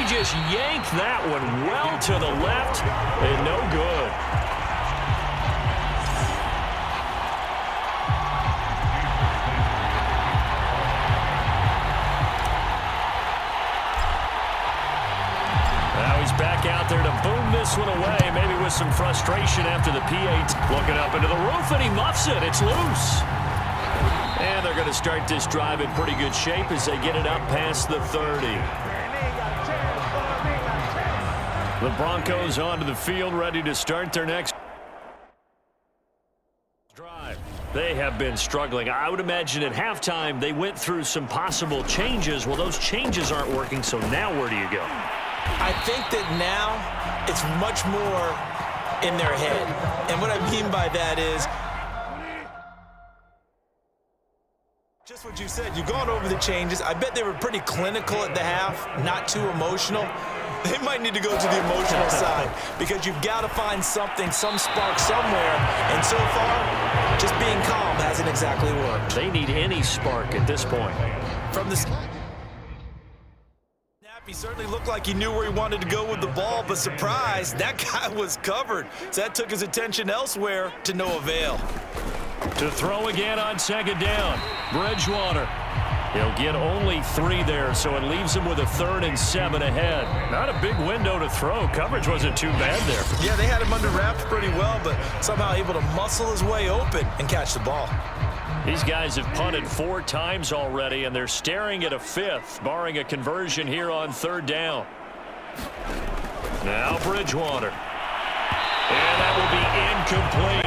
just yanked that one well to the left, and no good. Now he's back out there to boom this one away, maybe with some frustration after the P8. Looking up into the roof, and he muffs it. It's loose. And they're going to start this drive in pretty good shape as they get it up past the 30. The Broncos onto the field, ready to start their next drive. They have been struggling. I would imagine at halftime they went through some possible changes. Well, those changes aren't working, so now where do you go? I think that now it's much more in their head. And what I mean by that is, just what you said, you've gone over the changes. I bet they were pretty clinical at the half, not too emotional. They might need to go to the emotional side because you've got to find something, some spark somewhere. And so far, just being calm hasn't exactly worked. They need any spark at this point. From the snap, he certainly looked like he knew where he wanted to go with the ball, but surprise, that guy was covered. So that took his attention elsewhere to no avail. To throw again on second down, Bridgewater. He'll get only 3 there, so it leaves him with a 3rd and 7 ahead. Not a big window to throw. Coverage wasn't too bad there. Yeah, they had him under wraps pretty well, but somehow able to muscle his way open and catch the ball. These guys have punted 4 times already, and they're staring at a 5th, barring a conversion here on 3rd down. Now Bridgewater. And that will be incomplete.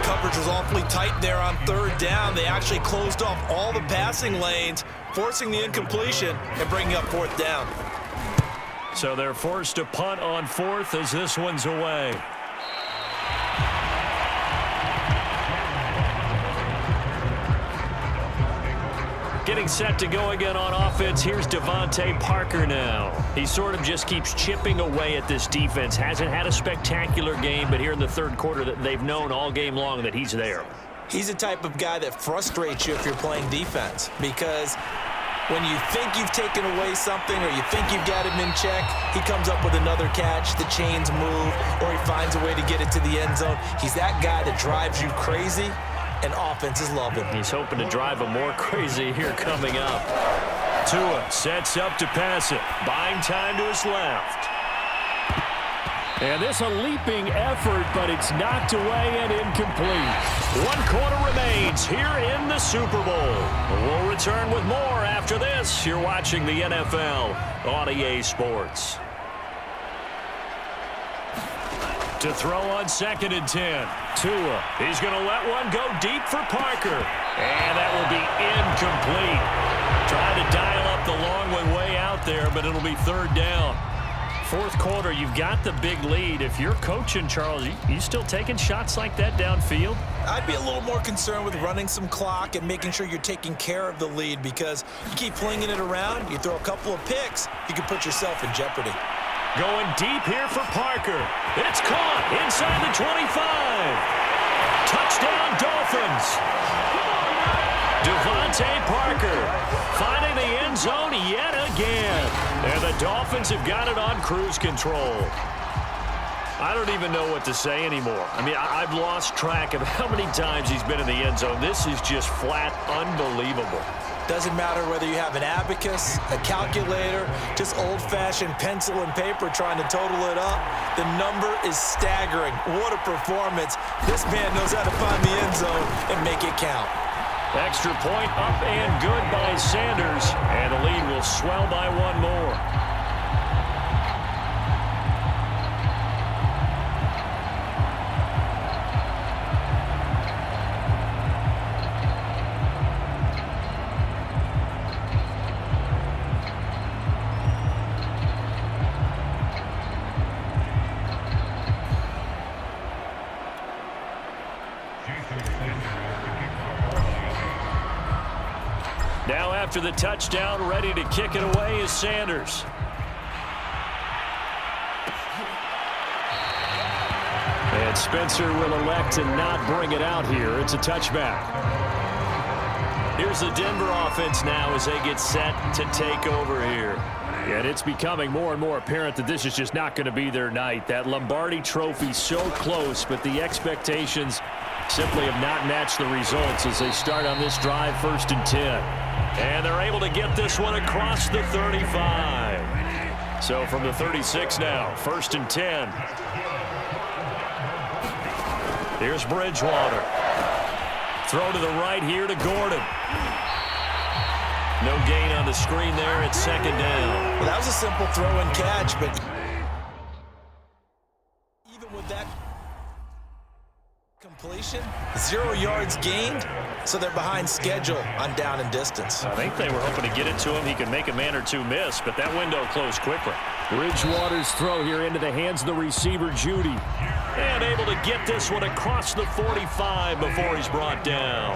Coverage was awfully tight there on 3rd down. They actually closed off all the passing lanes, forcing the incompletion and bringing up 4th down. So they're forced to punt on 4th as this one's away. Getting set to go again on offense. Here's Devontae Parker now. He sort of just keeps chipping away at this defense. Hasn't had a spectacular game, but here in the 3rd quarter that they've known all game long that he's there. He's the type of guy that frustrates you if you're playing defense, because when you think you've taken away something or you think you've got him in check, he comes up with another catch, the chains move, or he finds a way to get it to the end zone. He's that guy that drives you crazy, and offenses love him. He's hoping to drive him more crazy here coming up. Tua sets up to pass it. Buying time to his left. And this a leaping effort, but it's knocked away and incomplete. 1 quarter remains here in the Super Bowl. We'll return with more after this. You're watching the NFL on EA Sports. To throw on 2nd and 10. Tua, he's going to let one go deep for Parker. And that will be incomplete. Trying to dial up the long one way out there, but it'll be 3rd down. 4th quarter, you've got the big lead. If you're coaching, Charles, you still taking shots like that downfield? I'd be a little more concerned with running some clock and making sure you're taking care of the lead, because you keep flinging it around, you throw a couple of picks, you can put yourself in jeopardy. Going deep here for Parker. It's caught inside the 25. Touchdown, Dolphins. Devontae Parker finding the end zone yet again. And the Dolphins have got it on cruise control. I don't even know what to say anymore. I mean, I've lost track of how many times he's been in the end zone. This is just flat unbelievable. Doesn't matter whether you have an abacus, a calculator, just old-fashioned pencil and paper trying to total it up. The number is staggering. What a performance. This man knows how to find the end zone and make it count. Extra point up and good by Sanders. And the lead will swell by 1 more. Now after the touchdown, ready to kick it away is Sanders. And Spencer will elect to not bring it out here. It's a touchback. Here's the Denver offense now as they get set to take over here. And it's becoming more and more apparent that this is just not going to be their night. That Lombardi trophy so close, but the expectations simply have not matched the results as they start on this drive, 1st and 10. And they're able to get this one across the 35. So from the 36 now, 1st and 10. Here's Bridgewater. Throw to the right here to Gordon. No gain on the screen there. It's 2nd down. Well, that was a simple throw and catch, but even with that completion, 0 yards gained, so they're behind schedule on down and distance. I think they were hoping to get it to him. He could make a man or two miss, but that window closed quickly. Bridgewater's throw here into the hands of the receiver, Judy. And able to get this one across the 45 before he's brought down.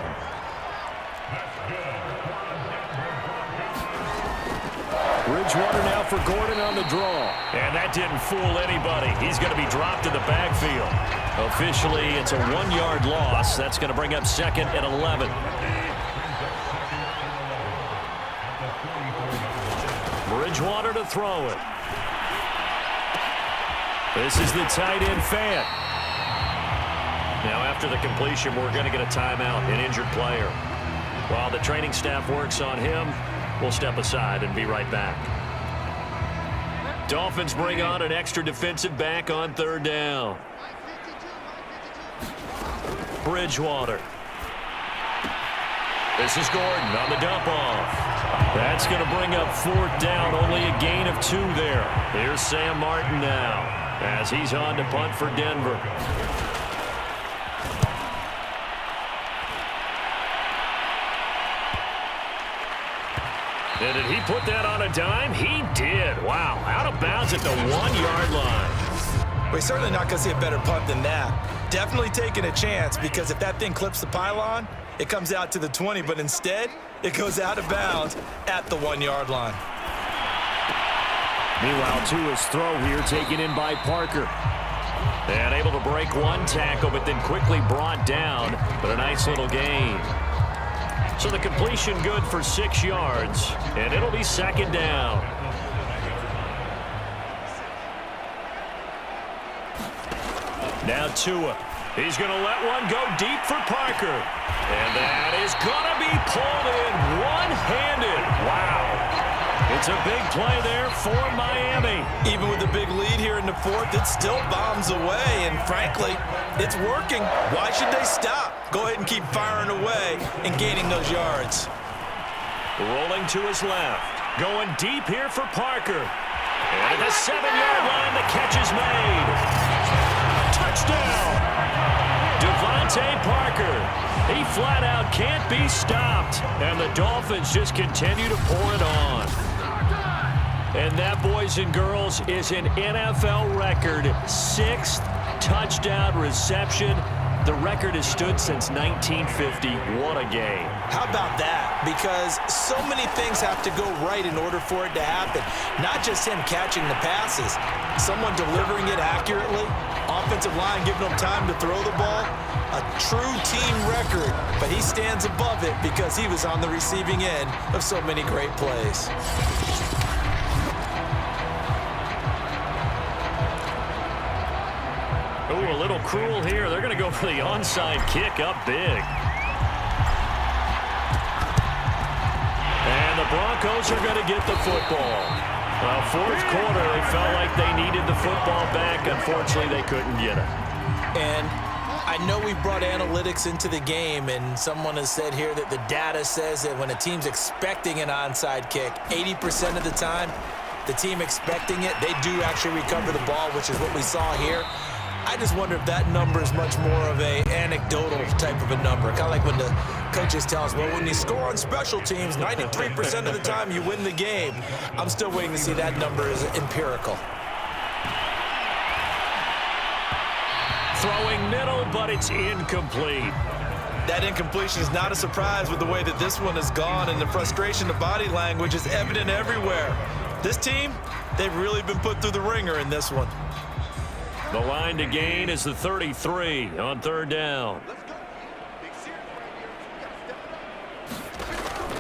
Bridgewater now for Gordon on the draw. And that didn't fool anybody. He's going to be dropped in the backfield. Officially, it's a 1-yard loss. That's going to bring up 2nd and 11. Bridgewater to throw it. This is the tight end fan. Now after the completion, we're going to get a timeout, an injured player. While the training staff works on him, we'll step aside and be right back. Dolphins bring on an extra defensive back on 3rd down. Bridgewater. This is Gordon on the dump off. That's going to bring up 4th down, only a gain of 2 there. Here's Sam Martin now as he's on to punt for Denver. And did he put that on a dime? He did. Wow, out of bounds at the 1-yard line. We're certainly not going to see a better punt than that. Definitely taking a chance, because if that thing clips the pylon, it comes out to the 20, but instead, it goes out of bounds at the 1-yard line. Meanwhile, Tua's throw here taken in by Parker. And able to break one tackle, but then quickly brought down, but a nice little gain. So the completion good for 6 yards, and it'll be 2nd down. Now Tua. He's going to let one go deep for Parker. And that is going to be pulled in one-handed. Wow. It's a big play there for Miami. Even with the big lead here in the 4th, it still bombs away. And frankly, it's working. Why should they stop? Go ahead and keep firing away and gaining those yards. Rolling to his left. Going deep here for Parker. And at the 7-yard line, the catch is made. Touchdown. Devontae Parker. He flat out can't be stopped. And the Dolphins just continue to pour it on. And that, boys and girls, is an NFL record 6th touchdown reception. The record has stood since 1950. What a game. How about that? Because so many things have to go right in order for it to happen. Not just him catching the passes. Someone delivering it accurately. Offensive line giving him time to throw the ball. A true team record. But he stands above it because he was on the receiving end of so many great plays. Ooh, a little cruel here. They're going to go for the onside kick up big. And the Broncos are going to get the football. Well, 4th quarter, they felt like they needed the football back. Unfortunately, they couldn't get it. And I know we brought analytics into the game, and someone has said here that the data says that when a team's expecting an onside kick, 80% of the time, the team expecting it, they do actually recover the ball, which is what we saw here. I just wonder if that number is much more of a anecdotal type of a number. Kind of like when the coaches tell us, well, when you score on special teams, 93% of the time you win the game. I'm still waiting to see that number is empirical. Throwing middle, but it's incomplete. That incompletion is not a surprise with the way that this one has gone, and the frustration, the body language is evident everywhere. This team, they've really been put through the ringer in this one. The line to gain is the 33 on 3rd down.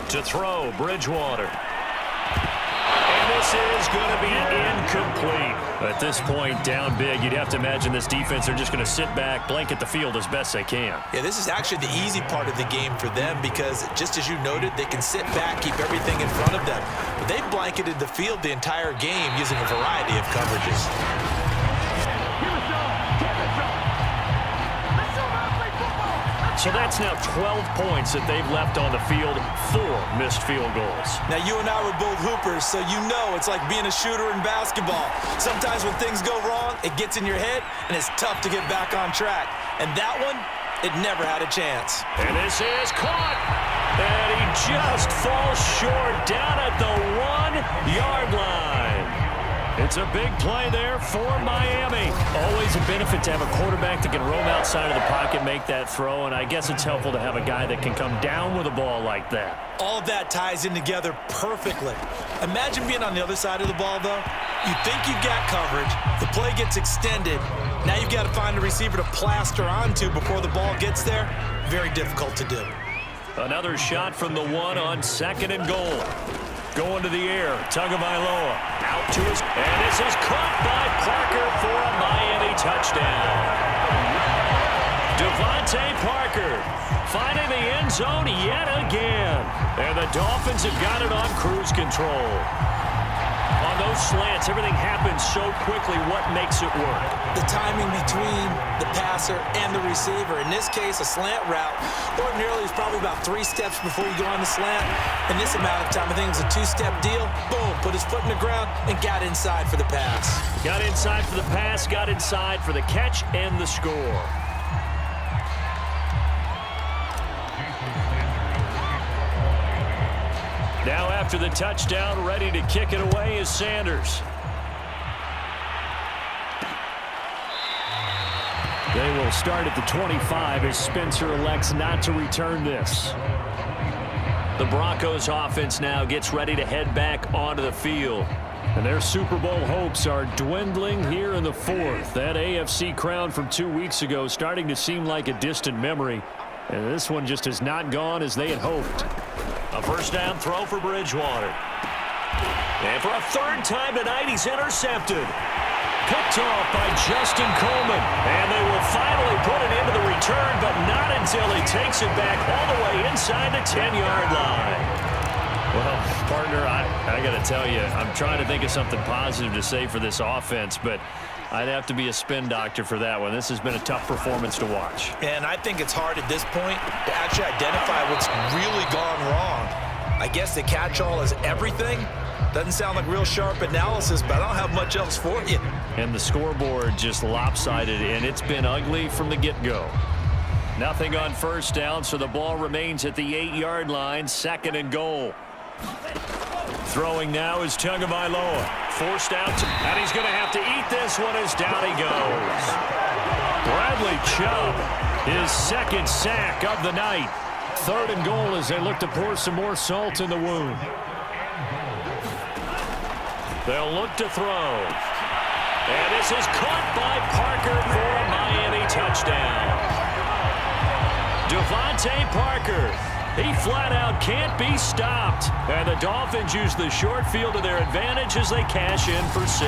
To throw, Bridgewater. And this this is going to be incomplete. At this point, down big, you'd have to imagine this defense are just going to sit back, blanket the field as best they can. Yeah, this is actually the easy part of the game for them because, just as you noted, they can sit back, keep everything in front of them. But they've blanketed the field the entire game using a variety of coverages. So that's now 12 points that they've left on the field, 4 missed field goals. Now, you and I were both hoopers, so you know it's like being a shooter in basketball. Sometimes when things go wrong, it gets in your head, and it's tough to get back on track. And that one, it never had a chance. And this is caught. And he just falls short down at the 1-yard line. It's a big play there for Miami. Always a benefit to have a quarterback that can roam outside of the pocket, make that throw, and I guess it's helpful to have a guy that can come down with a ball like that. All of that ties in together perfectly. Imagine being on the other side of the ball, though. You think you've got coverage. The play gets extended. Now you've got to find a receiver to plaster onto before the ball gets there. Very difficult to do. Another shot from the 1 on 2nd and goal. Going to the air, Tagovailoa out to his, and this is caught by Parker for a Miami touchdown. Devontae Parker finding the end zone yet again. And the Dolphins have got it on cruise control. On those slants, everything happens so quickly. What makes it work? The timing between the passer and the receiver. In this case, a slant route ordinarily is probably about 3 steps before you go on the slant. In this amount of time, I think it was a 2-step deal. Boom, put his foot in the ground and got inside for the pass. Got inside for the pass, got inside for the catch and the score. Now after the touchdown, ready to kick it away is Sanders. They will start at the 25 as Spencer elects not to return this. The Broncos offense now gets ready to head back onto the field. And their Super Bowl hopes are dwindling here in the 4th. That AFC crown from 2 weeks ago starting to seem like a distant memory. And this one just has not gone as they had hoped. A first down throw for Bridgewater. And for a 3rd time tonight, he's intercepted. Picked off by Justin Coleman. And they will finally put it into the return, but not until he takes it back all the way inside the 10-yard line. Well, partner, I got to tell you, I'm trying to think of something positive to say for this offense, but I'd have to be a spin doctor for that one. This has been a tough performance to watch. And I think it's hard at this point to actually identify what's really gone wrong. I guess the catch-all is everything. Doesn't sound like real sharp analysis, but I don't have much else for you. And the scoreboard just lopsided, and it's been ugly from the get-go. Nothing on first down, so the ball remains at the 8-yard line, 2nd and goal. Throwing now is Tagovailoa. Forced out, and he's going to have to eat this one as down he goes. Bradley Chubb, his 2nd sack of the night. 3rd and goal as they look to pour some more salt in the wound. They'll look to throw. And this is caught by Parker for a Miami touchdown. Devontae Parker. He flat out can't be stopped. And the Dolphins use the short field to their advantage as they cash in for 6.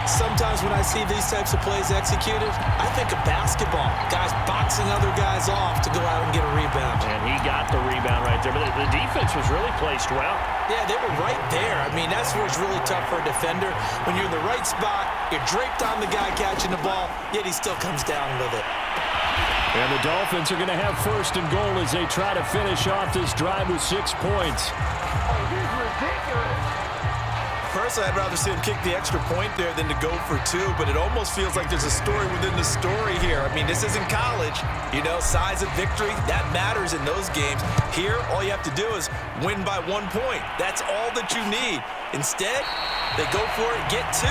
Sometimes when I see these types of plays executed, I think of basketball. Guys boxing other guys off to go out and get a rebound. And he got the rebound right there. But the defense was really placed well. Yeah, they were right there. I mean, that's where it's really tough for a defender. When you're in the right spot, you're draped on the guy catching the ball, yet he still comes down with it. And the Dolphins are going to have 1st and goal as they try to finish off this drive with 6 points. Personally, I'd rather see him kick the extra point there than to go for 2, but it almost feels like there's a story within the story here. I mean, this isn't college. You know, size of victory, that matters in those games. Here, all you have to do is win by 1 point. That's all that you need. Instead, they go for it, get 2.